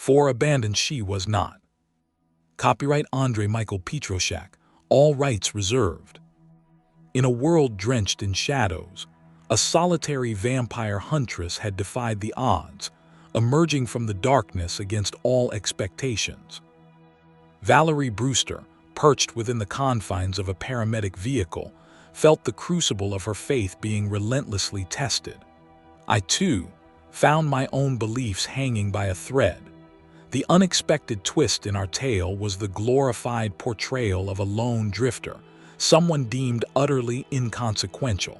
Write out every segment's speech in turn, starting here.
for abandoned she was not. Copyright Andrei Michael Pietroschek, all rights reserved. In a world drenched in shadows, a solitary vampire huntress had defied the odds, emerging from the darkness against all expectations. Valerie Brewster, perched within the confines of a paramedic vehicle, felt the crucible of her faith being relentlessly tested. I, too, found my own beliefs hanging by a thread. The unexpected twist in our tale was the glorified portrayal of a lone drifter, someone deemed utterly inconsequential.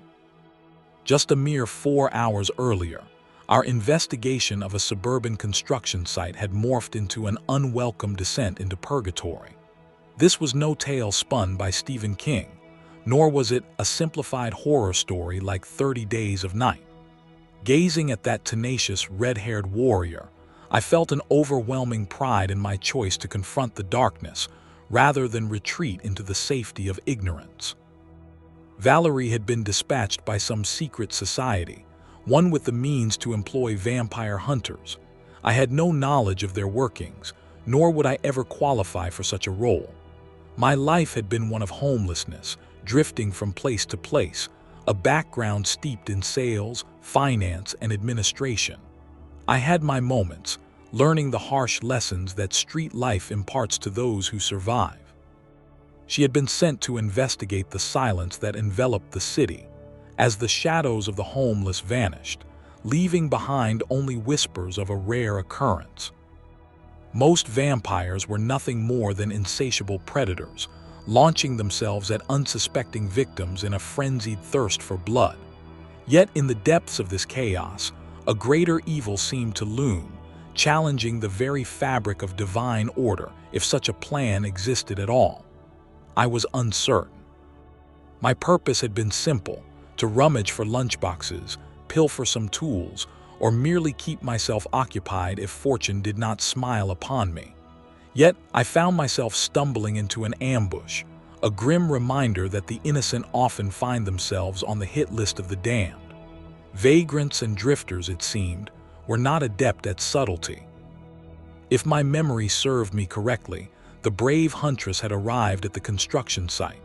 Just a mere 4 hours earlier, our investigation of a suburban construction site had morphed into an unwelcome descent into purgatory. This was no tale spun by Stephen King, nor was it a simplified horror story like 30 Days of Night. Gazing at that tenacious red-haired warrior, I felt an overwhelming pride in my choice to confront the darkness rather than retreat into the safety of ignorance. Valerie had been dispatched by some secret society, one with the means to employ vampire hunters. I had no knowledge of their workings, nor would I ever qualify for such a role. My life had been one of homelessness, drifting from place to place, a background steeped in sales, finance, and administration. I had my moments, learning the harsh lessons that street life imparts to those who survive. She had been sent to investigate the silence that enveloped the city, as the shadows of the homeless vanished, leaving behind only whispers of a rare occurrence. Most vampires were nothing more than insatiable predators, launching themselves at unsuspecting victims in a frenzied thirst for blood. Yet in the depths of this chaos, a greater evil seemed to loom, challenging the very fabric of divine order, if such a plan existed at all. I was uncertain. My purpose had been simple: to rummage for lunchboxes, pilfer some tools, or merely keep myself occupied if fortune did not smile upon me. Yet I found myself stumbling into an ambush, a grim reminder that the innocent often find themselves on the hit list of the damned. Vagrants and drifters, it seemed, were not adept at subtlety. If my memory served me correctly, the brave huntress had arrived at the construction site,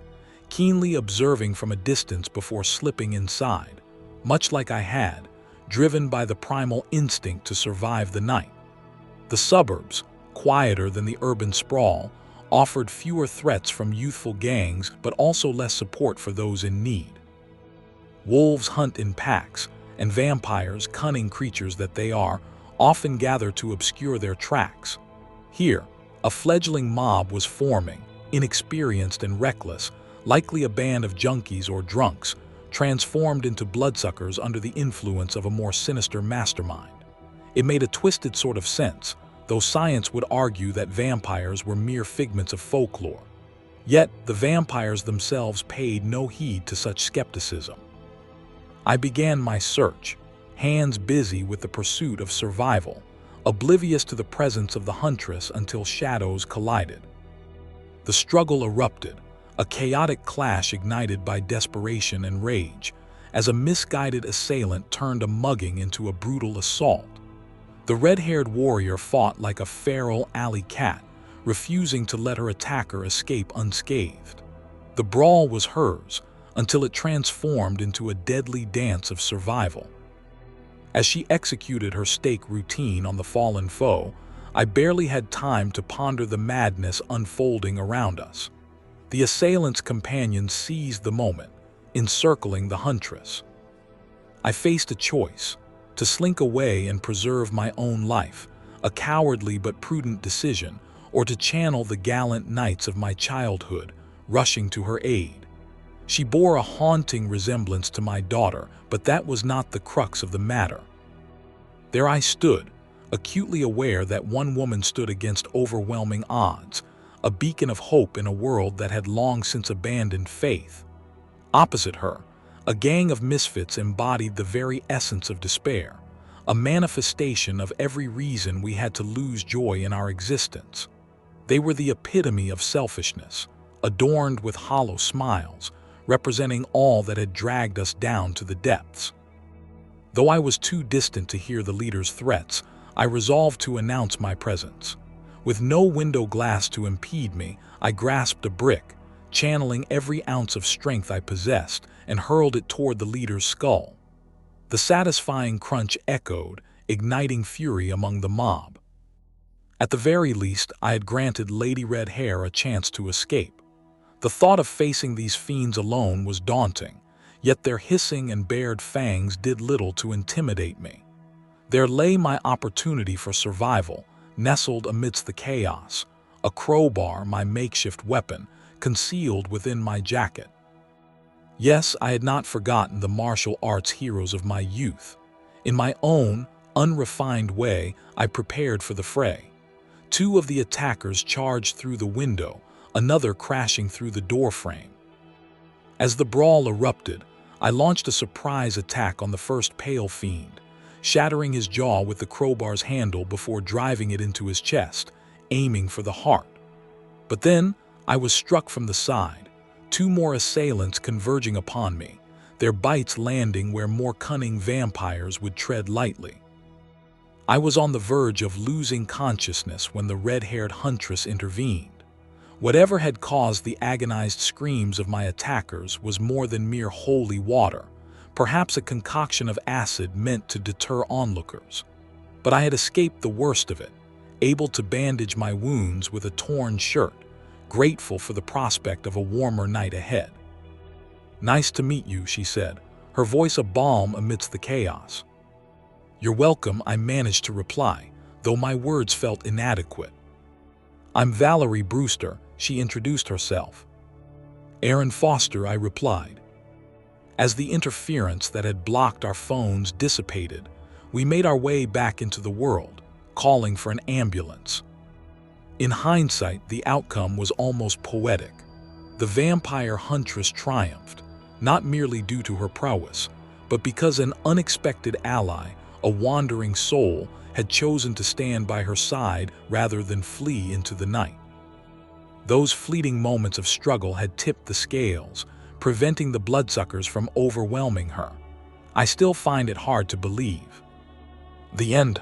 keenly observing from a distance before slipping inside, much like I had, driven by the primal instinct to survive the night. The suburbs, quieter than the urban sprawl, offered fewer threats from youthful gangs but also less support for those in need. Wolves hunt in packs, and vampires, cunning creatures that they are, often gather to obscure their tracks. Here, a fledgling mob was forming, inexperienced and reckless, likely a band of junkies or drunks, transformed into bloodsuckers under the influence of a more sinister mastermind. It made a twisted sort of sense, though science would argue that vampires were mere figments of folklore. Yet, the vampires themselves paid no heed to such skepticism. I began my search, hands busy with the pursuit of survival, oblivious to the presence of the huntress until shadows collided. The struggle erupted, a chaotic clash ignited by desperation and rage, as a misguided assailant turned a mugging into a brutal assault. The red-haired warrior fought like a feral alley cat, refusing to let her attacker escape unscathed. The brawl was hers, until it transformed into a deadly dance of survival. As she executed her stake routine on the fallen foe, I barely had time to ponder the madness unfolding around us. The assailant's companions seized the moment, encircling the huntress. I faced a choice: to slink away and preserve my own life, a cowardly but prudent decision, or to channel the gallant knights of my childhood, rushing to her aid. She bore a haunting resemblance to my daughter, but that was not the crux of the matter. There I stood, acutely aware that one woman stood against overwhelming odds, a beacon of hope in a world that had long since abandoned faith. Opposite her, a gang of misfits embodied the very essence of despair, a manifestation of every reason we had to lose joy in our existence. They were the epitome of selfishness, adorned with hollow smiles, representing all that had dragged us down to the depths. Though I was too distant to hear the leader's threats, I resolved to announce my presence. With no window glass to impede me, I grasped a brick, channeling every ounce of strength I possessed, and hurled it toward the leader's skull. The satisfying crunch echoed, igniting fury among the mob. At the very least, I had granted Lady Red Hair a chance to escape. The thought of facing these fiends alone was daunting, yet their hissing and bared fangs did little to intimidate me. There lay my opportunity for survival, nestled amidst the chaos, a crowbar, my makeshift weapon, concealed within my jacket. Yes, I had not forgotten the martial arts heroes of my youth. In my own, unrefined way, I prepared for the fray. Two of the attackers charged through the window, another crashing through the doorframe. As the brawl erupted, I launched a surprise attack on the first pale fiend, shattering his jaw with the crowbar's handle before driving it into his chest, aiming for the heart. But then, I was struck from the side, two more assailants converging upon me, their bites landing where more cunning vampires would tread lightly. I was on the verge of losing consciousness when the red-haired huntress intervened. Whatever had caused the agonized screams of my attackers was more than mere holy water, perhaps a concoction of acid meant to deter onlookers. But I had escaped the worst of it, able to bandage my wounds with a torn shirt, grateful for the prospect of a warmer night ahead. "Nice to meet you," she said, her voice a balm amidst the chaos. "You're welcome," I managed to reply, though my words felt inadequate. "I'm Valerie Brewster," she introduced herself. "Aaron Foster," I replied. As the interference that had blocked our phones dissipated, we made our way back into the world, calling for an ambulance. In hindsight, the outcome was almost poetic. The Vampire Huntress triumphed, not merely due to her prowess, but because an unexpected ally, a wandering soul, had chosen to stand by her side rather than flee into the night. Those fleeting moments of struggle had tipped the scales, preventing the bloodsuckers from overwhelming her. I still find it hard to believe. The end.